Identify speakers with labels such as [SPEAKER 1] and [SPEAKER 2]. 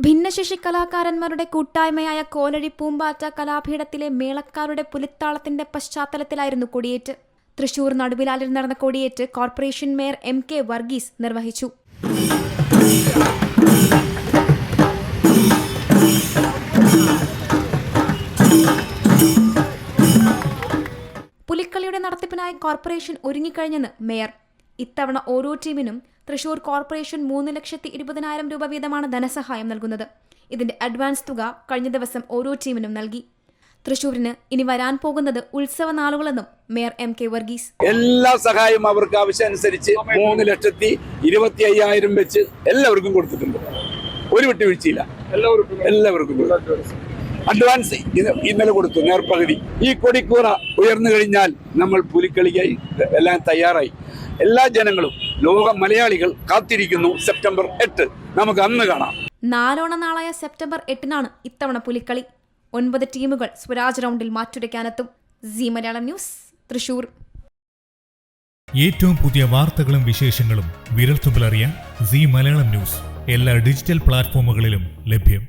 [SPEAKER 1] ഭിന്നശേഷി കലാകാരന്മാരുടെ കൂട്ടായ്മയായ കോലഴി പൂമ്പാറ്റ കലാപീഠത്തിലെ മേളക്കാരുടെ പുലിത്താളത്തിന്റെ പശ്ചാത്തലത്തിലായിരുന്നു കൊടിയേറ്റ്. തൃശൂർ നടുവിലാലിൽ നടന്ന കൊടിയേറ്റ് കോർപ്പറേഷൻ മേയർ MK വർഗീസ് നിർവഹിച്ചു. പുലിക്കളിയുടെ നടത്തിപ്പിനായി കോർപ്പറേഷൻ ഒരുങ്ങിക്കഴിഞ്ഞെന്ന് മേയർ. ഇത്തവണ ഓരോ ടീമിനും തൃശൂർ കോർപ്പറേഷൻ 3,20,000 രൂപ വീതമാണ് ധനസഹായം നൽകുന്നത്. ഇതിന്റെ അഡ്വാൻസ് തുക കഴിഞ്ഞ ദിവസം ഓരോ ടീമിനും നൽകി. തൃശൂരിന് ഇനി വരാൻ പോകുന്നത് ഉത്സവ നാളുകളെന്നും മേയർ MK വർഗീസ്.
[SPEAKER 2] എല്ലാ സഹായവും അവർക്ക് ആവശ്യമനുസരിച്ച് 3,25,000 വെച്ച് എല്ലാവർക്കും കൊടുത്തിട്ടുണ്ട്. ഒരു വിട്ടുവീഴ്ചയില്ല, എല്ലാവർക്കും അഡ്വാൻസ് ഇന്നലെ കൊടുത്തു, നേർപകുതി. ഈ കൊടിക്കൂറ ഉയർന്നു കഴിഞ്ഞാൽ നമ്മൾ പുലിക്കളിക്കായി എല്ലാം തയ്യാറായി. എല്ലാ ജനങ്ങളും, ലോക മലയാളികൾ കാത്തിരിക്കുന്നു. സെപ്റ്റംബർ 8 നമുക്ക് അന്ന് കാണാം.
[SPEAKER 1] നാലോണ നാളായ സെപ്റ്റംബർ 8-നാണ് ഇത്തവണ പുലിക്കളി. 9 ടീമുകൾ സ്വരാജ് റൗണ്ടിൽ മാറ്റുരയ്ക്കാനെത്തും. Zee Malayalam news, Thrissur.
[SPEAKER 3] ഏറ്റവും പുതിയ വാർത്തകളും വിശേഷങ്ങളും വിരൽത്തുമ്പിലറിയാൻ സീ മലയാളം ന്യൂസ് എല്ലാ ഡിജിറ്റൽ പ്ലാറ്റ്ഫോമുകളിലും ലഭ്യം.